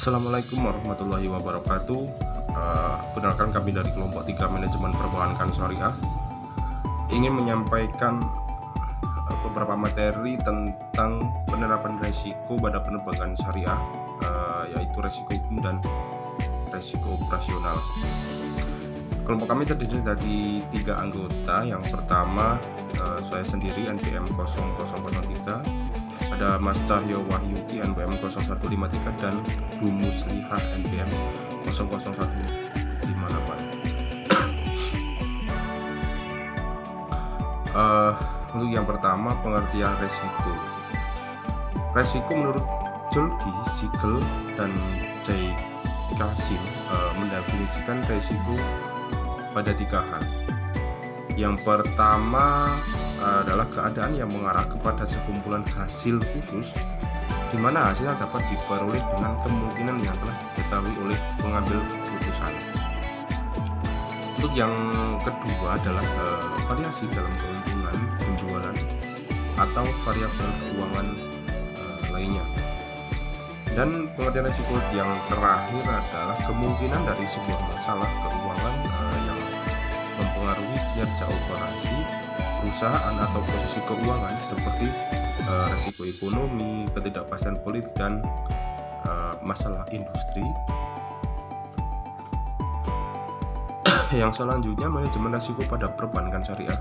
Assalamualaikum warahmatullahi wabarakatuh. Perkenalkan, kami dari kelompok 3 manajemen perbankan syariah ingin menyampaikan beberapa materi tentang penerapan risiko pada penerbangan syariah, yaitu risiko hukum dan risiko operasional. Kelompok kami terdiri dari 3 anggota. Yang pertama, saya sendiri NPM 0003, ada Mas Cahyo Wahyudi NPM 0153 dan Bu Muslihah NPM 00158. Untuk yang pertama, pengertian resiko. Resiko menurut Jolgi, Siegel, dan J. Kasim mendefinisikan resiko pada 3 hal. Yang pertama adalah keadaan yang mengarah kepada sekumpulan hasil khusus di mana hasilnya dapat diperoleh dengan kemungkinan yang telah diketahui oleh pengambil keputusan. Untuk yang kedua adalah variasi dalam keuntungan penjualan atau variabel keuangan lainnya. Dan pengertian risiko yang terakhir adalah kemungkinan dari sebuah masalah keuangan yang mempengaruhi kinerja operasi perusahaan atau posisi keuangan, seperti risiko ekonomi, ketidakpastian politik, dan masalah industri. Yang selanjutnya, manajemen risiko pada perbankan syariah.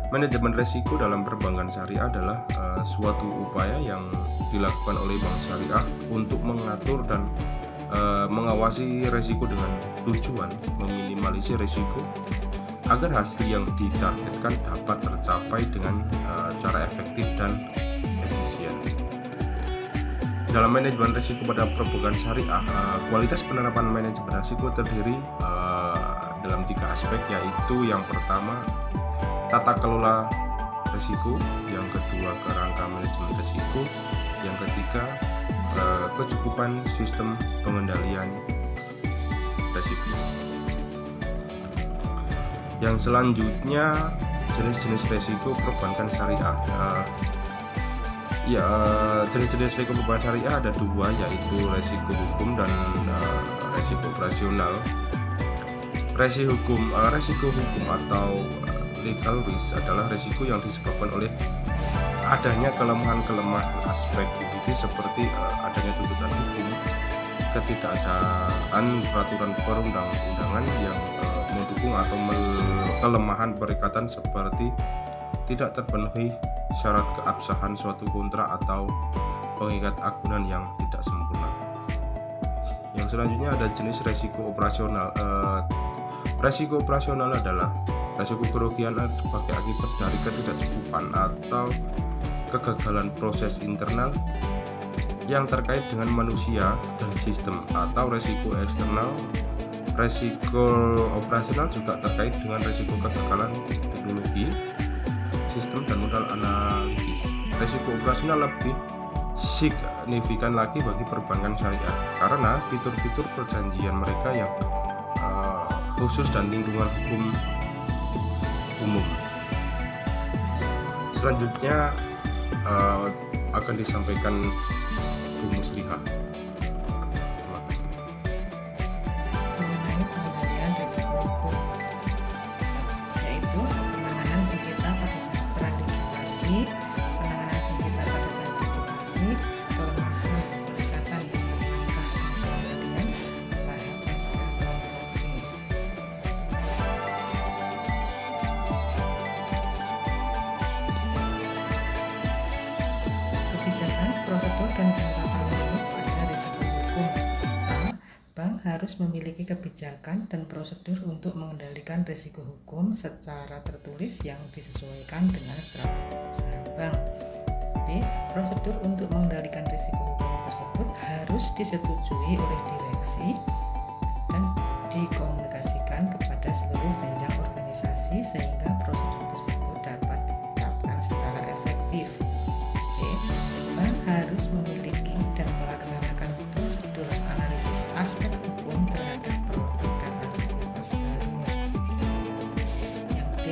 Manajemen risiko dalam perbankan syariah adalah suatu upaya yang dilakukan oleh bank syariah untuk mengatur dan mengawasi risiko dengan tujuan meminimalisir risiko agar hasil yang ditargetkan dapat tercapai dengan cara efektif dan efisien. Dalam manajemen risiko pada perbankan syariah, kualitas penerapan manajemen risiko terdiri dalam 3 aspek, yaitu yang pertama, tata kelola risiko, yang kedua, kerangka manajemen risiko, yang ketiga, kecukupan sistem pengendalian risiko. Yang selanjutnya, jenis-jenis risiko perbankan syariah. Jenis-jenis risiko perbankan syariah ada 2, yaitu risiko hukum dan risiko operasional. Risiko hukum atau legal risk adalah risiko yang disebabkan oleh adanya kelemahan aspek yuridis, seperti adanya tuntutan hukum, ketidakadaan peraturan perundang-undangan yang mendukung, atau kelemahan perikatan seperti tidak terpenuhi syarat keabsahan suatu kontrak atau pengikat agunan yang tidak sempurna. Yang selanjutnya ada jenis risiko operasional. Risiko operasional adalah risiko kerugian sebagai akibat dari ketidakcukupan atau kegagalan proses internal yang terkait dengan manusia dan sistem, atau risiko eksternal. Risiko operasional juga terkait dengan risiko kegagalan teknologi, sistem, dan modal analisis. Risiko operasional lebih signifikan lagi bagi perbankan syariah karena fitur-fitur perjanjian mereka yang khusus dan lingkungan hukum umum. Selanjutnya akan disampaikan Bu Muslihah. Terima kasih. Mengenai pengendalian risiko hukum, yaitu penanganan sengketa pada tahap pralitigasi, penanganan sengketa pada tahap litigasi, kelemahan perikatan dengan langkah pengendalian tahap pasca transaksi. Kebijakan, prosedur, dan penerapan limit pada risiko hukum. Bank harus memiliki kebijakan dan prosedur untuk mengendalikan risiko hukum secara tertulis yang disesuaikan dengan strategi usaha bank. B. Prosedur untuk mengendalikan risiko hukum tersebut harus disetujui oleh direksi dan dikomunikasikan kepada seluruh jenjang organisasi sehingga prosedur tersebut dapat diterapkan secara efektif. C. Bank harus memiliki dan melaksanakan prosedur analisis aspek hukum terhadap produk dan aktivitas baru. Yang D.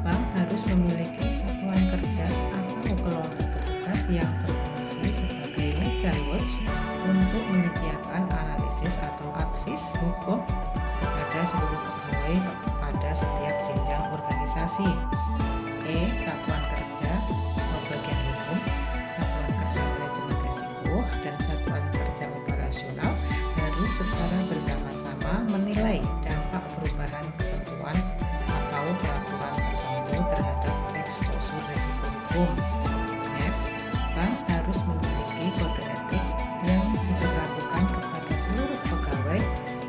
Bank harus memiliki satuan kerja atau kelompok petugas yang berfungsi sebagai legal watch untuk risiko pada seluruh pegawai pada setiap jenjang organisasi. Satuan kerja atau bagian hukum, satuan kerja manajemen risiko, dan satuan kerja operasional harus secara bersama-sama menilai dampak perubahan ketentuan atau peraturan tertentu terhadap eksposur risiko hukum. Bank harus memiliki kode etik yang diberlakukan kepada seluruh pegawai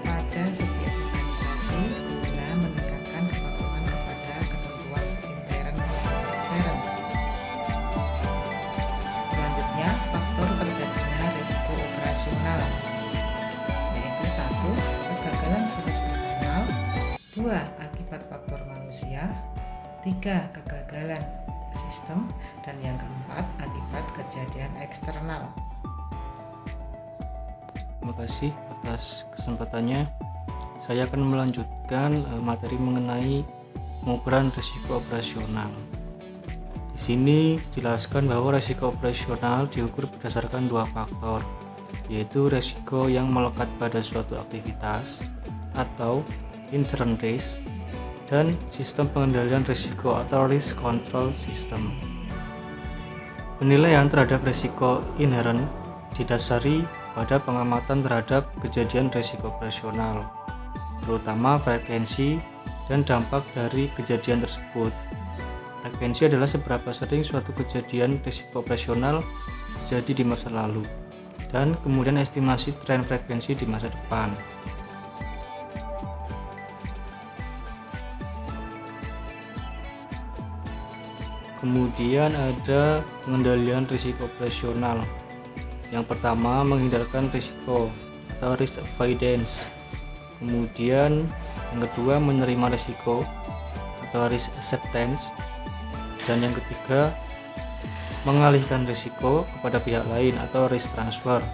pada setiap organisasi guna meningkatkan kepatuhan kepada ketentuan intern maupun ekstern. Selanjutnya, faktor terjadinya risiko operasional, yaitu 1. Kegagalan proses internal, 2. Akibat faktor manusia, 3. Kegagalan sistem, dan yang keempat akibat kejadian eksternal. Terima kasih atas kesempatannya. Saya akan melanjutkan materi mengenai pengukuran risiko operasional. Di sini dijelaskan bahwa risiko operasional diukur berdasarkan 2 faktor, yaitu risiko yang melekat pada suatu aktivitas atau inherent risk, dan sistem pengendalian risiko atau risk control system. Penilaian terhadap risiko inherent didasari pada pengamatan terhadap kejadian risiko operasional, terutama frekuensi dan dampak dari kejadian tersebut. Frekuensi adalah seberapa sering suatu kejadian risiko operasional terjadi di masa lalu, dan kemudian estimasi tren frekuensi di masa depan. Kemudian ada pengendalian risiko operasional. Yang pertama, menghindarkan risiko atau risk avoidance. Kemudian yang kedua, menerima risiko atau risk acceptance. Dan yang ketiga, mengalihkan risiko kepada pihak lain atau risk transfer.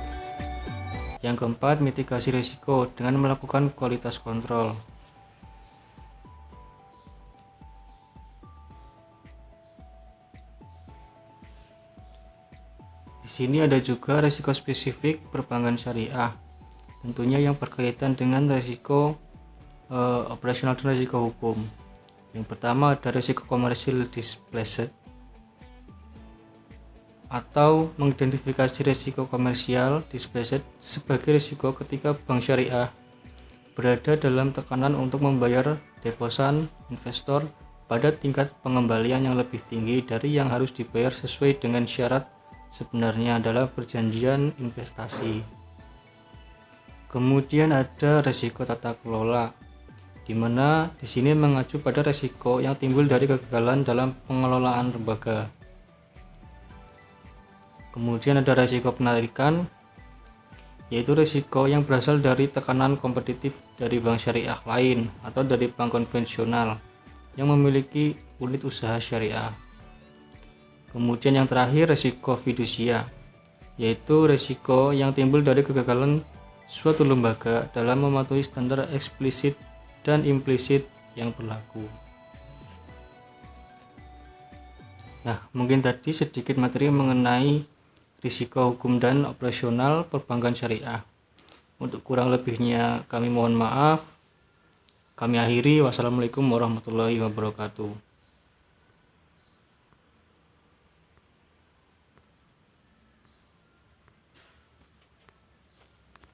Yang keempat, mitigasi risiko dengan melakukan kualitas kontrol. Di sini ada juga risiko spesifik perbankan syariah, tentunya yang berkaitan dengan risiko operasional dan risiko hukum. Yang pertama ada risiko commercial displeasure, atau mengidentifikasi risiko komersial displeasure sebagai risiko ketika bank syariah berada dalam tekanan untuk membayar deposan investor pada tingkat pengembalian yang lebih tinggi dari yang harus dibayar sesuai dengan syarat sebenarnya adalah perjanjian investasi. Kemudian ada risiko tata kelola, di mana di sini mengacu pada risiko yang timbul dari kegagalan dalam pengelolaan lembaga. Kemudian ada risiko penarikan, yaitu risiko yang berasal dari tekanan kompetitif dari bank syariah lain atau dari bank konvensional yang memiliki unit usaha syariah. Kemudian yang terakhir risiko fidusia, yaitu risiko yang timbul dari kegagalan suatu lembaga dalam mematuhi standar eksplisit dan implisit yang berlaku. Nah, mungkin tadi sedikit materi mengenai risiko hukum dan operasional perbankan syariah. Untuk kurang lebihnya kami mohon maaf. Kami akhiri. Wassalamualaikum warahmatullahi wabarakatuh.